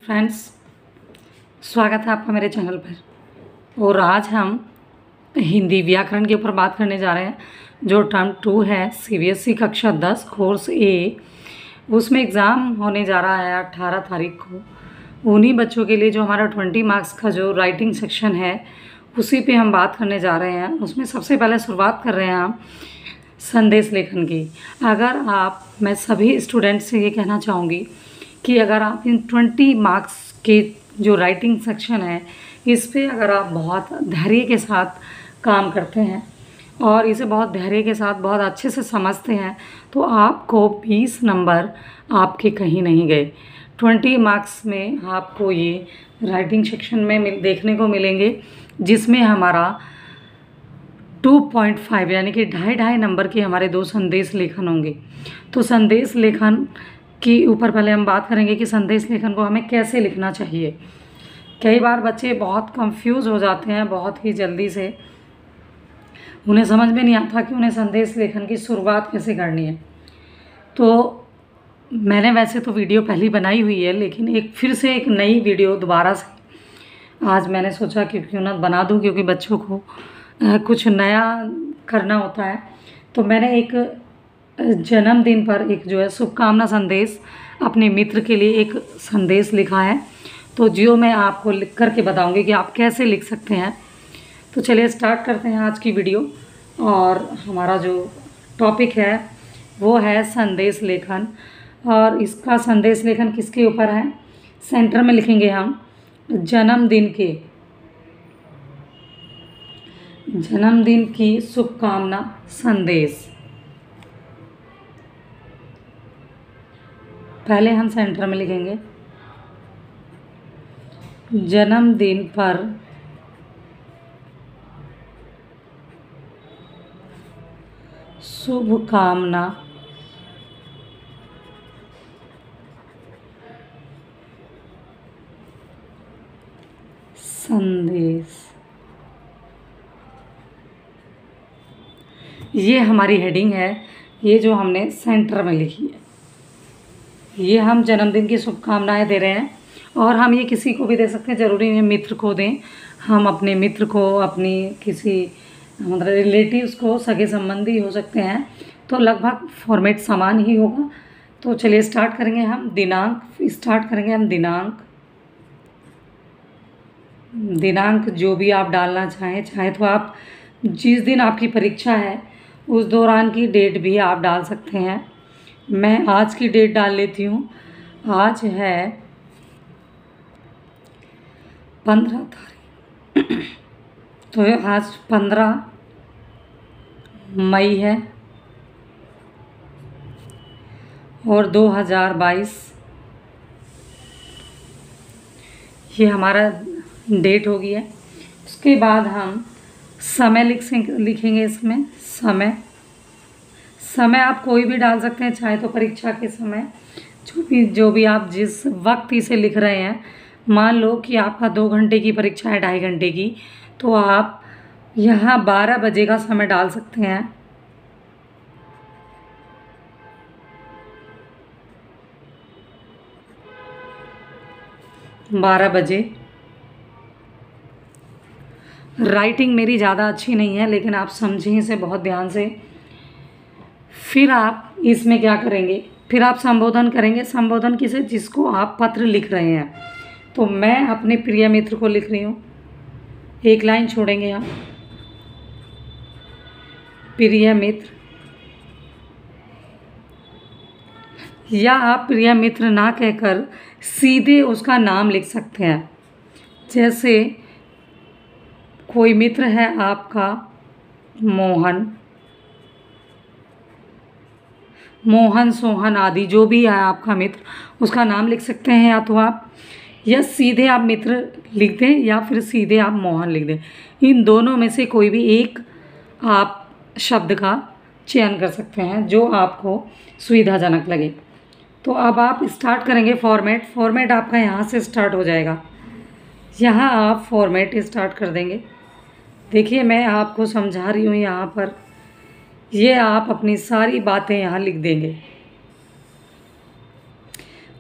Friends, स्वागत है आपका मेरे चैनल पर। और आज हम हिंदी व्याकरण के ऊपर बात करने जा रहे हैं। जो टर्म 2 है सीबीएसई कक्षा 10 कोर्स ए, उसमें एग्ज़ाम होने जा रहा है 18 तारीख को। उन्हीं बच्चों के लिए जो हमारा 20 मार्क्स का जो राइटिंग सेक्शन है उसी पे हम बात करने जा रहे हैं। उसमें सबसे पहले शुरुआत कर रहे हैं हम संदेश लेखन की। मैं सभी स्टूडेंट्स से ये कहना चाहूँगी कि अगर आप इन 20 मार्क्स के जो राइटिंग सेक्शन है इस पे अगर आप बहुत धैर्य के साथ काम करते हैं और इसे बहुत धैर्य के साथ बहुत अच्छे से समझते हैं तो आपको 20 नंबर आपके कहीं नहीं गए। 20 मार्क्स में आपको ये राइटिंग सेक्शन में देखने को मिलेंगे, जिसमें हमारा 2.5 यानी कि 2.5 नंबर के हमारे 2 संदेश लेखन होंगे। तो संदेश लेखन के ऊपर पहले हम बात करेंगे कि संदेश लेखन को हमें कैसे लिखना चाहिए। कई बार बच्चे बहुत कंफ्यूज हो जाते हैं बहुत ही जल्दी से, उन्हें समझ में नहीं आता कि उन्हें संदेश लेखन की शुरुआत कैसे करनी है। तो मैंने वैसे तो वीडियो पहले बनाई हुई है, लेकिन फिर से एक नई वीडियो दोबारा से आज मैंने सोचा कि क्यों ना बना दूं, क्योंकि बच्चों को कुछ नया करना होता है। तो मैंने एक जन्मदिन पर एक जो है शुभकामना संदेश अपने मित्र के लिए एक संदेश लिखा है, तो जो मैं आपको लिख करके बताऊंगी कि आप कैसे लिख सकते हैं। तो चलिए स्टार्ट करते हैं आज की वीडियो। और हमारा जो टॉपिक है वो है संदेश लेखन। और इसका संदेश लेखन किसके ऊपर है? सेंटर में लिखेंगे हम जन्मदिन की शुभकामना संदेश। पहले हम सेंटर में लिखेंगे जन्मदिन पर शुभकामना संदेश। ये हमारी हेडिंग है, ये जो हमने सेंटर में लिखी है। ये हम जन्मदिन की शुभकामनाएं दे रहे हैं और हम ये किसी को भी दे सकते हैं, ज़रूरी नहीं मित्र को दें। हम अपने मित्र को, अपनी किसी मतलब रिलेटिव्स को, सगे संबंधी हो सकते हैं, तो लगभग फॉर्मेट समान ही होगा। तो चलिए स्टार्ट करेंगे हम दिनांक जो भी आप डालना चाहे तो आप जिस दिन आपकी परीक्षा है उस दौरान की डेट भी आप डाल सकते हैं। मैं आज की डेट डाल लेती हूँ। आज है 15 तारीख, तो आज 15 मई है और 2022 ये हमारा डेट हो गई है। उसके बाद हम समय लिखेंगे। इसमें समय आप कोई भी डाल सकते हैं, चाहे तो परीक्षा के समय, जो भी आप जिस वक्त इसे लिख रहे हैं। मान लो कि आपका 2 घंटे की परीक्षा है, 2.5 घंटे की, तो आप यहाँ 12 बजे का समय डाल सकते हैं। बारह बजे। राइटिंग मेरी ज़्यादा अच्छी नहीं है, लेकिन आप समझें इसे बहुत ध्यान से। फिर आप इसमें क्या करेंगे? फिर आप संबोधन करेंगे। संबोधन किसे? जिसको आप पत्र लिख रहे हैं। तो मैं अपने प्रिय मित्र को लिख रही हूँ, एक लाइन छोड़ेंगे आप, प्रिय मित्र। या आप प्रिय मित्र ना कहकर सीधे उसका नाम लिख सकते हैं। जैसे कोई मित्र है आपका मोहन, सोहन आदि जो भी है आपका मित्र, उसका नाम लिख सकते हैं। या तो आप सीधे आप मित्र लिख दें या फिर सीधे आप मोहन लिख दें। इन दोनों में से कोई भी एक आप शब्द का चयन कर सकते हैं जो आपको सुविधाजनक लगे। तो अब आप स्टार्ट करेंगे फॉर्मेट आपका यहाँ से स्टार्ट हो जाएगा। यहाँ आप फॉर्मेट स्टार्ट कर देंगे। देखिए मैं आपको समझा रही हूँ यहाँ पर, ये आप अपनी सारी बातें यहाँ लिख देंगे।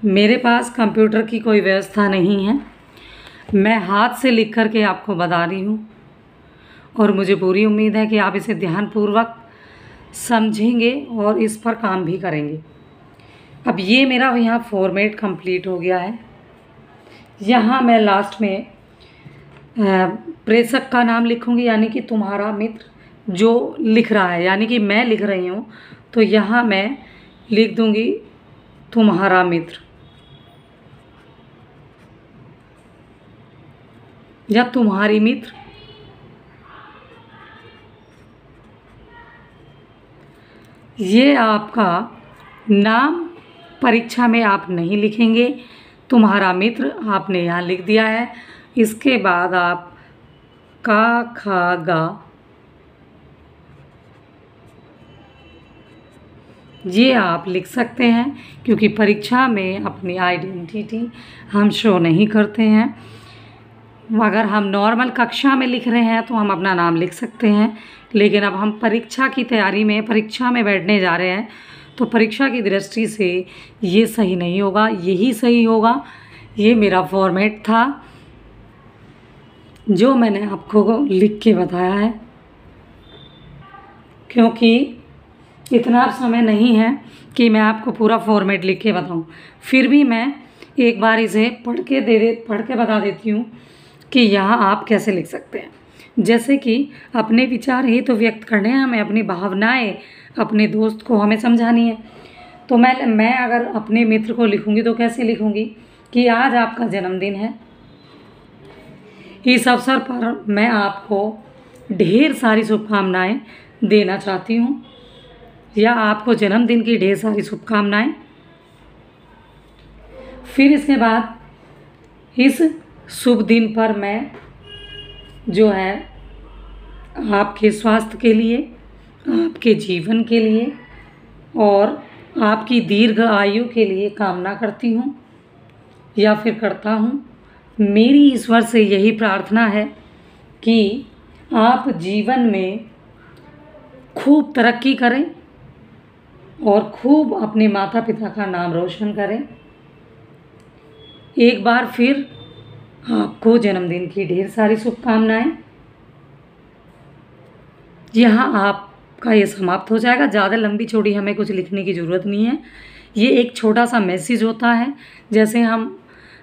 मेरे पास कंप्यूटर की कोई व्यवस्था नहीं है, मैं हाथ से लिख कर के आपको बता रही हूँ और मुझे पूरी उम्मीद है कि आप इसे ध्यानपूर्वक समझेंगे और इस पर काम भी करेंगे। अब ये मेरा यहाँ फॉर्मेट कंप्लीट हो गया है। यहाँ मैं लास्ट में प्रेषक का नाम लिखूँगी, यानी कि तुम्हारा मित्र जो लिख रहा है, यानी कि मैं लिख रही हूँ, तो यहाँ मैं लिख दूँगी तुम्हारा मित्र या तुम्हारी मित्र। ये आपका नाम परीक्षा में आप नहीं लिखेंगे, तुम्हारा मित्र आपने यहाँ लिख दिया है। इसके बाद आप का, खा, गा ये आप लिख सकते हैं, क्योंकि परीक्षा में अपनी आइडेंटिटी हम शो नहीं करते हैं। अगर हम नॉर्मल कक्षा में लिख रहे हैं तो हम अपना नाम लिख सकते हैं, लेकिन अब हम परीक्षा की तैयारी में परीक्षा में बैठने जा रहे हैं, तो परीक्षा की दृष्टि से ये सही नहीं होगा, यही सही होगा। ये मेरा फॉर्मेट था जो मैंने आपको लिख के बताया है, क्योंकि इतना समय नहीं है कि मैं आपको पूरा फॉर्मेट लिख के बताऊं। फिर भी मैं एक बार इसे पढ़ के बता देती हूँ कि यहाँ आप कैसे लिख सकते हैं। जैसे कि अपने विचार ही तो व्यक्त करने हैं, हमें अपनी भावनाएं अपने दोस्त को हमें समझानी है। तो मैं अगर अपने मित्र को लिखूँगी तो कैसे लिखूँगी कि आज आपका जन्मदिन है, इस अवसर पर मैं आपको ढेर सारी शुभकामनाएं देना चाहती हूँ, या आपको जन्मदिन की ढेर सारी शुभकामनाएं। फिर इसके बाद इस शुभ दिन पर मैं जो है आपके स्वास्थ्य के लिए, आपके जीवन के लिए और आपकी दीर्घ आयु के लिए कामना करती हूँ या फिर करता हूँ। मेरी ईश्वर से यही प्रार्थना है कि आप जीवन में खूब तरक्की करें और खूब अपने माता पिता का नाम रोशन करें। एक बार फिर आपको जन्मदिन की ढेर सारी शुभकामनाएं। यहाँ आपका ये समाप्त हो जाएगा। ज़्यादा लंबी चौड़ी हमें कुछ लिखने की ज़रूरत नहीं है। ये एक छोटा सा मैसेज होता है, जैसे हम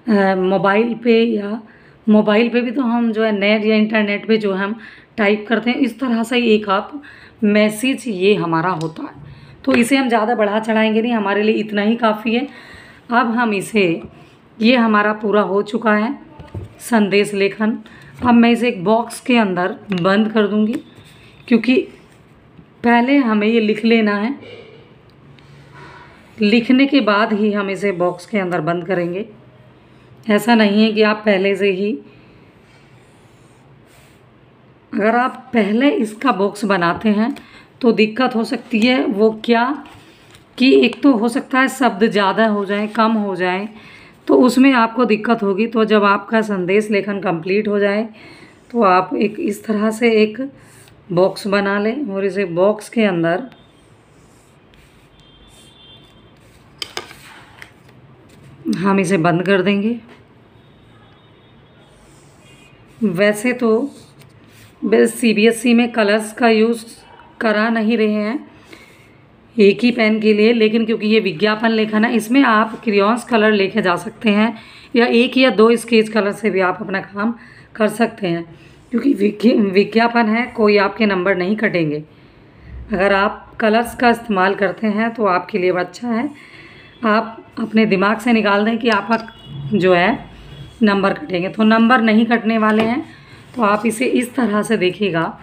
मोबाइल पे भी तो हम जो है नेट या इंटरनेट पे जो हम टाइप करते हैं, इस तरह से एक आप मैसेज ये हमारा होता है। तो इसे हम ज़्यादा बढ़ा चढ़ाएंगे नहीं, हमारे लिए इतना ही काफ़ी है। अब हम इसे, ये हमारा पूरा हो चुका है संदेश लेखन। अब मैं इसे एक बॉक्स के अंदर बंद कर दूंगी, क्योंकि पहले हमें ये लिख लेना है, लिखने के बाद ही हम इसे बॉक्स के अंदर बंद करेंगे। ऐसा नहीं है कि आप पहले से ही, अगर आप पहले इसका बॉक्स बनाते हैं तो दिक्कत हो सकती है। वो क्या कि एक तो हो सकता है शब्द ज़्यादा हो जाए, कम हो जाए, तो उसमें आपको दिक्कत होगी। तो जब आपका संदेश लेखन कंप्लीट हो जाए तो आप एक इस तरह से एक बॉक्स बना लें और इसे बॉक्स के अंदर हम इसे बंद कर देंगे। वैसे तो CBSE में कलर्स का यूज़ करा नहीं रहे हैं एक ही पेन के लिए, लेकिन क्योंकि ये विज्ञापन लेखन है, इसमें आप क्रेयॉन्स कलर लेके जा सकते हैं या एक या दो स्केच कलर से भी आप अपना काम कर सकते हैं, क्योंकि विज्ञापन है, कोई आपके नंबर नहीं कटेंगे। अगर आप कलर्स का इस्तेमाल करते हैं तो आपके लिए अच्छा है। आप अपने दिमाग से निकाल दें कि आपका जो है नंबर कटेंगे, तो नंबर नहीं कटने वाले हैं। तो आप इसे इस तरह से देखिएगा,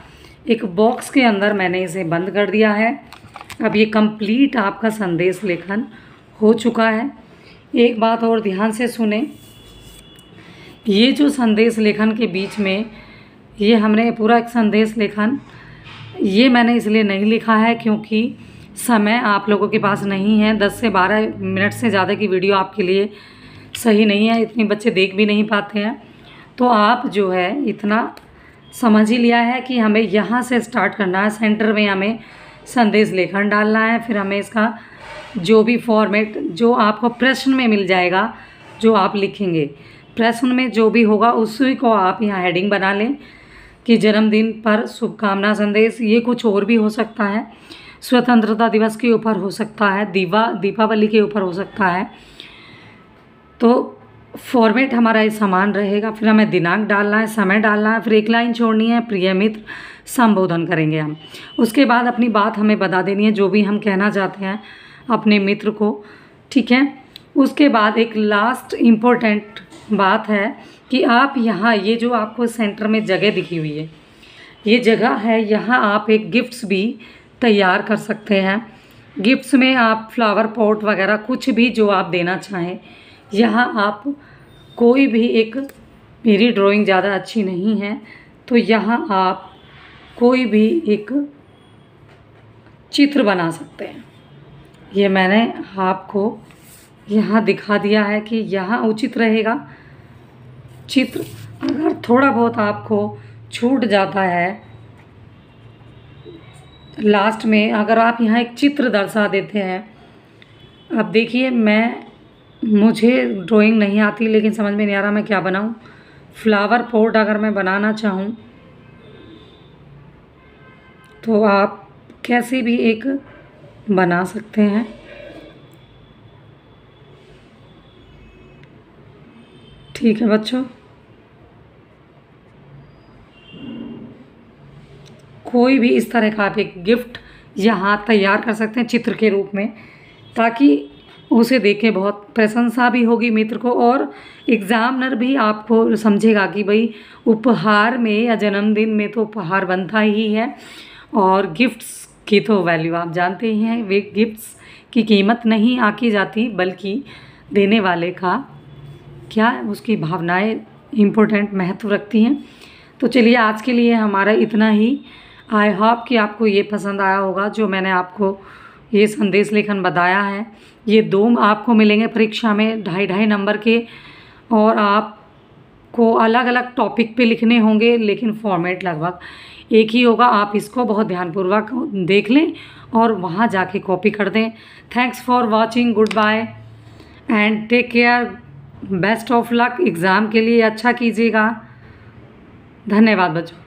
एक बॉक्स के अंदर मैंने इसे बंद कर दिया है। अब ये कंप्लीट आपका संदेश लेखन हो चुका है। एक बात और ध्यान से सुने, ये जो संदेश लेखन के बीच में ये हमने पूरा एक संदेश लेखन, ये मैंने इसलिए नहीं लिखा है क्योंकि समय आप लोगों के पास नहीं है। 10 से 12 मिनट से ज़्यादा की वीडियो आपके लिए सही नहीं है, इतने बच्चे देख भी नहीं पाते हैं। तो आप जो है इतना समझ ही लिया है कि हमें यहाँ से स्टार्ट करना है, सेंटर में हमें संदेश लेखन डालना है, फिर हमें इसका जो भी फॉर्मेट जो आपको प्रश्न में मिल जाएगा, जो आप लिखेंगे प्रश्न में जो भी होगा उसी को आप यहाँ हेडिंग बना लें कि जन्मदिन पर शुभकामना संदेश। ये कुछ और भी हो सकता है, स्वतंत्रता दिवस के ऊपर हो सकता है, दीपावली के ऊपर हो सकता है। तो फॉर्मेट हमारा ये समान रहेगा। फिर हमें दिनांक डालना है, समय डालना है, फिर एक लाइन छोड़नी है, प्रिय मित्र, संबोधन करेंगे हम। उसके बाद अपनी बात हमें बता देनी है, जो भी हम कहना चाहते हैं अपने मित्र को, ठीक है। उसके बाद एक लास्ट इम्पोर्टेंट बात है कि आप यहाँ ये जो आपको सेंटर में जगह दिखी हुई है, ये जगह है, यहाँ आप एक गिफ्ट्स भी तैयार कर सकते हैं। गिफ्ट्स में आप फ्लावर पॉट वगैरह कुछ भी जो आप देना चाहें, यहाँ आप कोई भी एक, मेरी ड्राइंग ज़्यादा अच्छी नहीं है तो यहाँ आप कोई भी एक चित्र बना सकते हैं। ये मैंने आपको यहाँ दिखा दिया है कि यहाँ उचित रहेगा चित्र। अगर थोड़ा बहुत आपको छूट जाता है लास्ट में, अगर आप यहाँ एक चित्र दर्शा देते हैं। अब देखिए मुझे ड्राइंग नहीं आती, लेकिन समझ में नहीं आ रहा मैं क्या बनाऊँ। फ्लावर पॉट अगर मैं बनाना चाहूँ तो आप कैसे भी एक बना सकते हैं। ठीक है बच्चों, कोई भी इस तरह का आप एक गिफ्ट यहाँ तैयार कर सकते हैं चित्र के रूप में, ताकि उसे देख के बहुत प्रशंसा भी होगी मित्र को, और एग्ज़ामिनर भी आपको समझेगा कि भाई उपहार में या जन्मदिन में तो उपहार बनता ही है, और गिफ्ट्स की तो वैल्यू आप जानते ही हैं। वे गिफ्ट्स की कीमत नहीं आंकी जाती, बल्कि देने वाले का क्या उसकी भावनाएं इम्पोर्टेंट महत्व रखती हैं। तो चलिए आज के लिए हमारा इतना ही। आई होप कि आपको ये पसंद आया होगा जो मैंने आपको ये संदेश लेखन बताया है। ये 2 आपको मिलेंगे परीक्षा में 2.5 नंबर के, और आपको अलग अलग टॉपिक पे लिखने होंगे, लेकिन फॉर्मेट लगभग एक ही होगा। आप इसको बहुत ध्यानपूर्वक देख लें और वहाँ जाके कॉपी कर दें। Thanks for watching, goodbye and take care, best of luck. Exam के लिए अच्छा कीजिएगा। धन्यवाद बच्चों।